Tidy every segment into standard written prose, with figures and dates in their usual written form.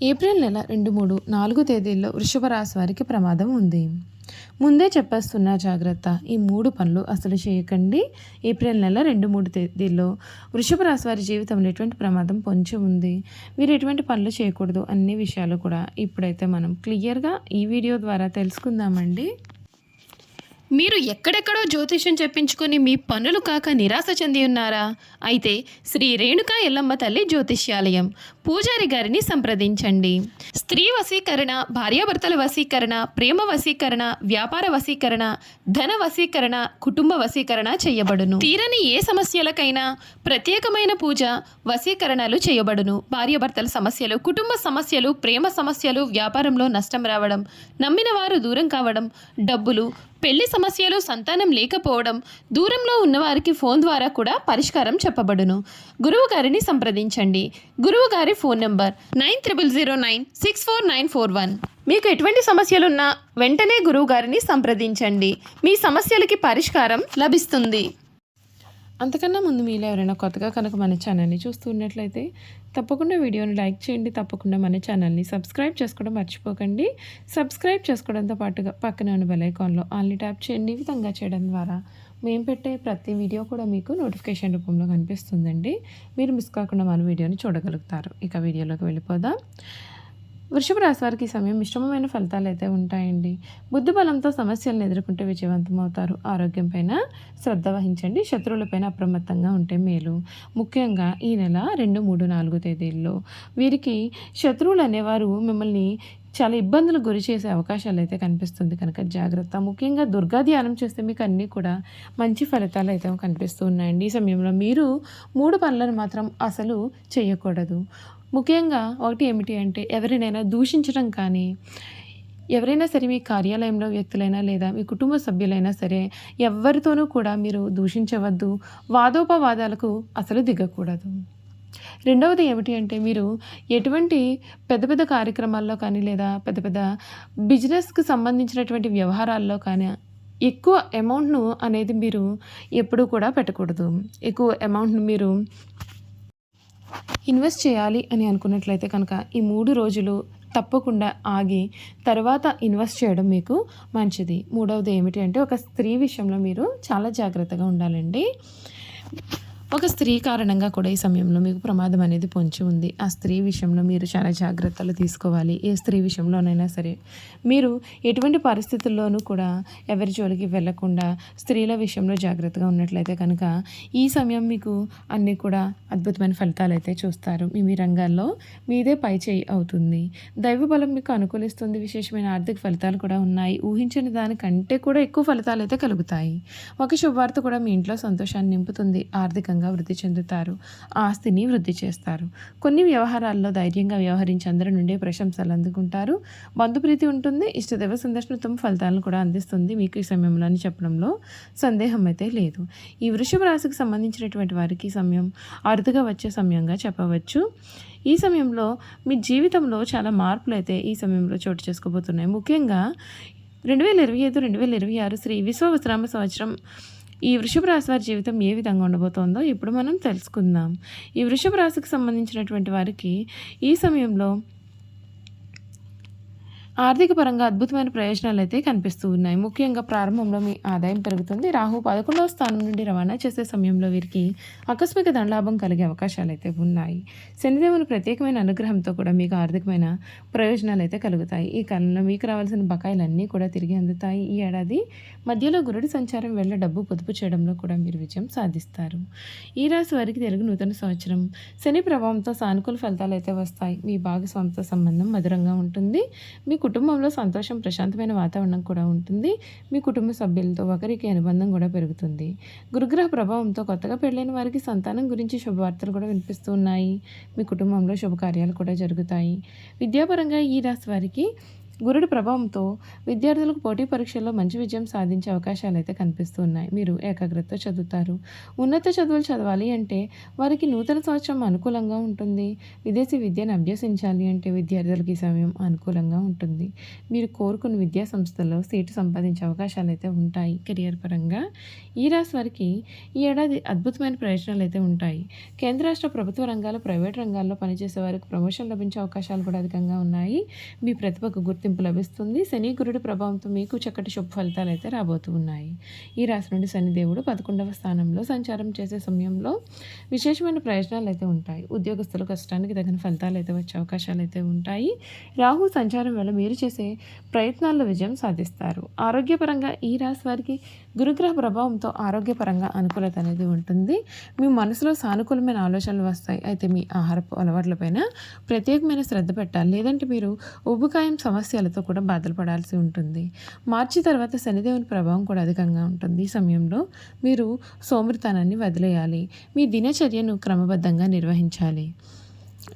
April నెల 2, 3, 4 తేదీల్లో వృషభ రాశి వారికి ప్రమాదం ఉంది. ముందే చెప్పేస్తున్నా జాగ్రత్త. ఈ 3 పనులు అసలు చేయకండి. ఏప్రిల్ నెల 2, 3 తేదీల్లో వృషభ రాశి వారి జీవితంలో ఎటువంటి ప్రమాదం పొంచి ఉంది. మీరు ఎటువంటి పనులు చేయకూడదు అన్ని విషయాలు కూడా ఇప్పుడైతే మనం క్లియర్గా ఈ వీడియో ద్వారా తెలుసుకుందామండి. మీరు ఎక్కడెక్కడో జ్యోతిష్యం చెప్పించుకొని మీ పనులు కాక నిరాశ చెంది ఉన్నారా? అయితే శ్రీ రేణుకా ఎల్లమ్మ తల్లి జ్యోతిష్యాలయం పూజారి గారిని సంప్రదించండి. స్త్రీ వశీకరణ, భార్యాభర్తల వశీకరణ, ప్రేమ వశీకరణ, వ్యాపార వశీకరణ, ధన వశీకరణ, కుటుంబ వశీకరణ చేయబడును. తీరని ఏ సమస్యలకైనా ప్రత్యేకమైన పూజ వశీకరణలు చేయబడును. భార్యాభర్తల సమస్యలు, కుటుంబ సమస్యలు, ప్రేమ సమస్యలు, వ్యాపారంలో నష్టం రావడం, నమ్మిన వారు దూరం కావడం, డబ్బులు, పెళ్లి సమస్యలు, సంతానం లేకపోవడం, దూరంలో ఉన్నవారికి ఫోన్ ద్వారా కూడా పరిష్కారం చెప్పబడును. గురువు గారిని సంప్రదించండి. గురువు గారి ఫోన్ నంబర్ 90096491. మీకు ఎటువంటి సమస్యలున్నా వెంటనే గురువు గారిని సంప్రదించండి. మీ సమస్యలకి పరిష్కారం లభిస్తుంది. అంతకన్నా ముందు మీలో ఎవరైనా కొత్తగా కనుక మన ఛానల్ని చూస్తూ ఉన్నట్లయితే తప్పకుండా వీడియోని లైక్ చేయండి. తప్పకుండా మన ఛానల్ని సబ్స్క్రైబ్ చేసుకోవడం మర్చిపోకండి. సబ్స్క్రైబ్ చేసుకోవడంతో పాటుగా పక్కన ఉన్న బెల్ ఐకాన్లో ఆల్ని ట్యాప్ చేయండి. ఈ విధంగా చేయడం ద్వారా మేము పెట్టే ప్రతి వీడియో కూడా మీకు నోటిఫికేషన్ రూపంలో కనిపిస్తుందండి. మీరు మిస్ కాకుండా మన వీడియోని చూడగలుగుతారు. ఇక వీడియోలోకి వెళ్ళిపోదాం. వృషభ రాశి వారికి ఈ సమయం మిశ్రమమైన ఫలితాలు అయితే ఉంటాయండి. బుద్ధి బలంతో సమస్యలను ఎదుర్కొంటే విజయవంతమవుతారు. ఆరోగ్యం పైన శ్రద్ధ వహించండి. శత్రువులపైన అప్రమత్తంగా ఉంటే మేలు. ముఖ్యంగా ఈ నెల 2, 3, 4 తేదీల్లో వీరికి శత్రువులు అనేవారు మిమ్మల్ని చాలా ఇబ్బందులకు గురి చేసే అవకాశాలు అయితే కనిపిస్తుంది కనుక జాగ్రత్త. ముఖ్యంగా దుర్గా ధ్యానం చేస్తే మీకు అన్నీ కూడా మంచి ఫలితాలు అయితే కనిపిస్తూ ఉన్నాయండి. ఈ సమయంలో మీరు 3 పనులను మాత్రం అసలు చేయకూడదు. ముఖ్యంగా ఒకటి ఏమిటి అంటే ఎవరినైనా దూషించడం కానీ, ఎవరైనా సరే మీ కార్యాలయంలో వ్యక్తులైనా లేదా మీ కుటుంబ సభ్యులైనా సరే ఎవరితోనూ కూడా మీరు దూషించవద్దు. వాదోపవాదాలకు అసలు దిగకూడదు. రెండవది ఏమిటి అంటే మీరు ఎటువంటి పెద్ద పెద్ద కార్యక్రమాల్లో కానీ లేదా పెద్ద పెద్ద బిజినెస్కి సంబంధించినటువంటి వ్యవహారాల్లో కానీ ఎక్కువ అమౌంట్ను అనేది మీరు ఎప్పుడూ కూడా పెట్టకూడదు. ఎక్కువ అమౌంట్ను మీరు ఇన్వెస్ట్ చేయాలి అని అనుకున్నట్లయితే కనుక ఈ 3 రోజులు తప్పకుండా ఆగి తర్వాత ఇన్వెస్ట్ చేయడం మీకు మంచిది. మూడవది ఏమిటి అంటే ఒక స్త్రీ విషయంలో మీరు చాలా జాగ్రత్తగా ఉండాలండి. ఒక స్త్రీ కారణంగా కూడా ఈ సమయంలో మీకు ప్రమాదం అనేది పొంచి ఉంది. ఆ స్త్రీ విషయంలో మీరు చాలా జాగ్రత్తలు తీసుకోవాలి. ఏ స్త్రీ విషయంలోనైనా సరే మీరు ఎటువంటి పరిస్థితుల్లోనూ కూడా ఎవరి జోలికి వెళ్లకుండా స్త్రీల విషయంలో జాగ్రత్తగా ఉన్నట్లయితే కనుక ఈ సమయం మీకు అన్నీ కూడా అద్భుతమైన ఫలితాలు అయితే చూస్తారు. మీ రంగాల్లో మీదే పై చేయి అవుతుంది. దైవ బలం మీకు అనుకూలిస్తుంది. విశేషమైన ఆర్థిక ఫలితాలు కూడా ఉన్నాయి. ఊహించిన దానికంటే కూడా ఎక్కువ ఫలితాలు అయితే కలుగుతాయి. ఒక శుభవార్త కూడా మీ ఇంట్లో సంతోషాన్ని నింపుతుంది. ఆర్థికంగా వృద్ధి చెందుతారు. ఆస్తిని వృద్ధి చేస్తారు. కొన్ని వ్యవహారాల్లో ధైర్యంగా వ్యవహరించి అందరి నుండి ప్రశంసలు అందుకుంటారు. బంధుప్రీతి ఉంటుంది. ఇష్టదైవ సందర్శన ఉత్తమ ఫలితాలను కూడా అందిస్తుంది మీకు ఈ సమయంలో అని చెప్పడంలో సందేహం అయితే లేదు. ఈ వృషభ రాశికి సంబంధించినటువంటి వారికి సమయం అరుదుగా వచ్చే సమయంగా చెప్పవచ్చు. ఈ సమయంలో మీ జీవితంలో చాలా మార్పులు అయితే ఈ సమయంలో చోటు చేసుకోబోతున్నాయి. ముఖ్యంగా 2025, 2026 శ్రీ విశ్వవసునామ సంవత్సరం ఈ వృషభ రాశి వారి జీవితం ఏ విధంగా ఉండబోతోందో ఇప్పుడు మనం తెలుసుకుందాం. ఈ వృషభ రాశికి సంబంధించినటువంటి వారికి ఈ సమయంలో ఆర్థిక పరంగా అద్భుతమైన ప్రయోజనాలు అయితే కనిపిస్తూ ఉన్నాయి. ముఖ్యంగా ప్రారంభంలో మీ ఆదాయం పెరుగుతుంది. రాహు 11వ స్థానం నుండి రవాణా చేసే సమయంలో వీరికి ఆకస్మిక ధనలాభం కలిగే అవకాశాలు అయితే ఉన్నాయి. శనిదేవుని ప్రత్యేకమైన అనుగ్రహంతో కూడా మీకు ఆర్థికమైన ప్రయోజనాలు అయితే కలుగుతాయి. ఈ కాలంలో మీకు రావాల్సిన బకాయిలన్నీ కూడా తిరిగి అందుతాయి. ఈ ఏడాది మధ్యలో గురుడి సంచారం వేళ డబ్బు పొదుపు చేయడంలో కూడా మీరు విజయం సాధిస్తారు. ఈ రాశి వారికి తెలుగు నూతన సంవత్సరం శని ప్రభావంతో సానుకూల ఫలితాలు అయితే వస్తాయి. మీ భాగస్వామితో సంబంధం మధురంగా ఉంటుంది. మీ కుటుంబంలో సంతోషం, ప్రశాంతమైన వాతావరణం కూడా ఉంటుంది. మీ కుటుంబ సభ్యులతో ఒకరికి అనుబంధం కూడా పెరుగుతుంది. గురుగ్రహ ప్రభావంతో కొత్తగా పెళ్ళైన వారికి సంతానం గురించి శుభవార్తలు కూడా వినిపిస్తూ ఉన్నాయి. మీ కుటుంబంలో శుభకార్యాలు కూడా జరుగుతాయి. విద్యాపరంగా ఈ రాశి వారికి గురుడి ప్రభావంతో విద్యార్థులకు పోటీ పరీక్షల్లో మంచి విజయం సాధించే అవకాశాలు అయితే కనిపిస్తున్నాయి. మీరు ఏకాగ్రతతో చదువుతారు. ఉన్నత చదువులు చదవాలి అంటే వారికి నూతన సంవత్సరం అనుకూలంగా ఉంటుంది. విదేశీ విద్యను అభ్యసించాలి అంటే విద్యార్థులకు ఈ సమయం అనుకూలంగా ఉంటుంది. మీరు కోరుకున్న విద్యా సంస్థల్లో సీటు సంపాదించే అవకాశాలు అయితే ఉంటాయి. కెరియర్ పరంగా ఈ రాశి వారికి ఈ ఏడాది అద్భుతమైన ప్రయోజనాలు అయితే ఉంటాయి. కేంద్ర రాష్ట్ర ప్రభుత్వ రంగాలు, ప్రైవేట్ రంగాల్లో పనిచేసే వారికి ప్రమోషన్ లభించే అవకాశాలు కూడా అధికంగా ఉన్నాయి. మీ ప్రతిభకు గుర్తింపు లభిస్తుంది. శని గురుడి ప్రభావంతో మీకు చక్కటి శుభ ఫలితాలు అయితే రాబోతూ ఉన్నాయి. ఈ రాశి నుండి శనిదేవుడు 11వ స్థానంలో సంచారం చేసే సమయంలో విశేషమైన ప్రయోజనాలు అయితే ఉంటాయి. ఉద్యోగస్తుల కష్టానికి తగిన ఫలితాలు అయితే వచ్చే అవకాశాలు అయితే ఉంటాయి. రాహు సంచారం వల్ల మీరు చేసే ప్రయత్నాల్లో విజయం సాధిస్తారు. ఆరోగ్యపరంగా ఈ రాశి వారికి గురుగ్రహ ప్రభావంతో ఆరోగ్యపరంగా అనుకూలత అనేది ఉంటుంది. మీ మనసులో సానుకూలమైన ఆలోచనలు వస్తాయి. అయితే మీ ఆహారపు అలవాట్లపైన ప్రత్యేకమైన శ్రద్ధ పెట్టాలి. లేదంటే మీరు ఉబ్బుకాయం సమస్యలతో కూడా బాధలు పడాల్సి ఉంటుంది. మార్చి తర్వాత శనిదేవుని ప్రభావం కూడా అధికంగా ఉంటుంది. ఈ సమయంలో మీరు సోమరితనాన్ని వదిలేయాలి. మీ దినచర్యను క్రమబద్ధంగా నిర్వహించాలి.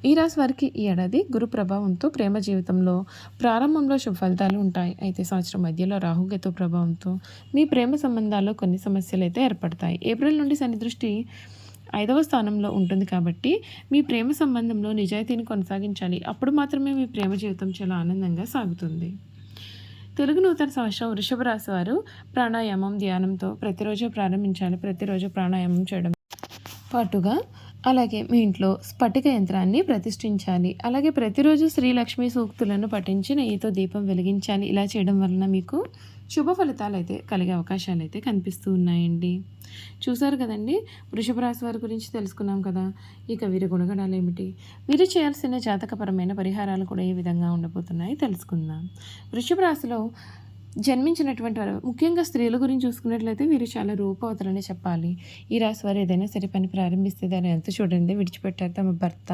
ఈ రాశి వారికి ఈ ఏడాది గురు ప్రభావంతో ప్రేమ జీవితంలో ప్రారంభంలో శుభ ఫలితాలు ఉంటాయి. అయితే సంవత్సరం మధ్యలో రాహుకేతు ప్రభావంతో మీ ప్రేమ సంబంధాల్లో కొన్ని సమస్యలు అయితే ఏర్పడతాయి. ఏప్రిల్ నుండి శని దృష్టి 5వ స్థానంలో ఉంటుంది కాబట్టి మీ ప్రేమ సంబంధంలో నిజాయితీని కొనసాగించాలి. అప్పుడు మాత్రమే మీ ప్రేమ జీవితం చాలా ఆనందంగా సాగుతుంది. తెలుగు నూతన సంవత్సరం వృషభ రాశి వారు ప్రాణాయామం, ధ్యానంతో ప్రతిరోజు ప్రారంభించాలి. ప్రతిరోజు ప్రాణాయామం చేయడం పాటుగా అలాగే మీ ఇంట్లో స్ఫటిక యంత్రాన్ని ప్రతిష్ఠించాలి. అలాగే ప్రతిరోజు శ్రీలక్ష్మి సూక్తులను పఠించి నెయ్యితో దీపం వెలిగించాలి. ఇలా చేయడం వలన మీకు శుభ ఫలితాలు అయితే కలిగే అవకాశాలు అయితే కనిపిస్తూ ఉన్నాయండి. చూసారు కదండి, వృషభ రాశి వారి గురించి తెలుసుకున్నాం కదా. ఇక వీరి గుణగణాలు ఏమిటి, వీరు చేయాల్సిన జాతకపరమైన పరిహారాలు కూడా ఏ విధంగా ఉండబోతున్నాయి తెలుసుకుందాం. వృషభ రాశిలో జన్మించినటువంటి వారు, ముఖ్యంగా స్త్రీల గురించి చూసుకున్నట్లయితే వీరు చాలా రూపవతులని చెప్పాలి. ఈ రాశి వారు ఏదైనా సరే పని ప్రారంభిస్తే దాన్ని ఎంత చూడండి విడిచిపెట్టారు తమ భర్త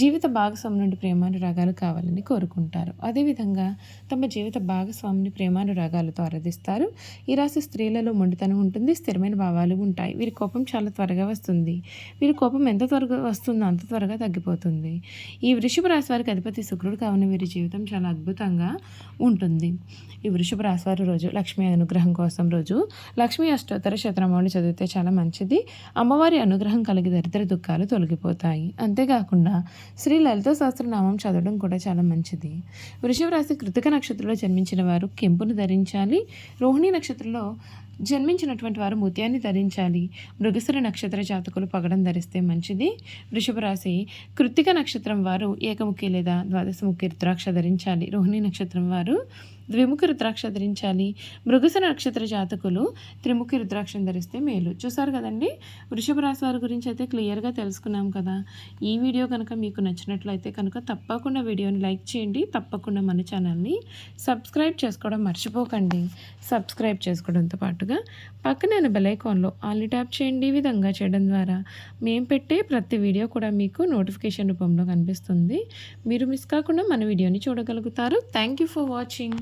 జీవిత భాగస్వామి నుండి ప్రేమానురాగాలు కావాలని కోరుకుంటారు. అదేవిధంగా తమ జీవిత భాగస్వామిని ప్రేమానురాగాలతో ఆరాధిస్తారు. ఈ రాశి స్త్రీలలో మొండితనం ఉంటుంది, స్థిరమైన భావాలు ఉంటాయి. వీరి కోపం చాలా త్వరగా వస్తుంది. వీరి కోపం ఎంత త్వరగా వస్తుందో అంత త్వరగా తగ్గిపోతుంది. ఈ వృషభ రాశి వారికి అధిపతి శుక్రుడు కావున వీరి జీవితం చాలా అద్భుతంగా ఉంటుంది. ఈ వృషభ రాశి వారి రోజు లక్ష్మీ అనుగ్రహం కోసం రోజు లక్ష్మీ అష్టోత్తర శతనామావళి చదివితే చాలా మంచిది. అమ్మవారి అనుగ్రహం కలిగి దరిద్ర దుఃఖాలు తొలగిపోతాయి. అంతేకాకుండా శ్రీ లలిత సహస్రనామం చదవడం కూడా చాలా మంచిది. వృషభ రాశి కృతిక నక్షత్రంలో జన్మించిన వారు కెంపును ధరించాలి. రోహిణి నక్షత్రంలో జన్మించినటువంటి వారు ముత్యాన్ని ధరించాలి. మృగశిర నక్షత్ర జాతకులు పగడం ధరిస్తే మంచిది. వృషభ రాశి కృత్తిక నక్షత్రం వారు ఏకముఖి లేదా ద్వాదశముఖి రుద్రాక్ష ధరించాలి. రోహిణి నక్షత్రం వారు ద్విముఖి రుద్రాక్ష ధరించాలి. మృగశిర నక్షత్ర జాతకులు త్రిముఖి రుద్రాక్షను ధరిస్తే మేలు. చూసారు కదండి, వృషభ రాశి వారి గురించి అయితే క్లియర్గా తెలుసుకున్నాం కదా. ఈ వీడియో కనుక మీకు నచ్చినట్లయితే కనుక తప్పకుండా వీడియోని లైక్ చేయండి. తప్పకుండా మన ఛానల్ని సబ్స్క్రైబ్ చేసుకోవడం మర్చిపోకండి. సబ్స్క్రైబ్ చేసుకోవడంతో పాటుగా పక్కన బెల్ ఐకాన్లో ఆల్ని ట్యాప్ చేయండి. ఈ విధంగా చేయడం ద్వారా మేము పెట్టే ప్రతి వీడియో కూడా మీకు నోటిఫికేషన్ రూపంలో కనిపిస్తుంది. మీరు మిస్ కాకుండా మన వీడియోని చూడగలుగుతారు. Thank you for watching.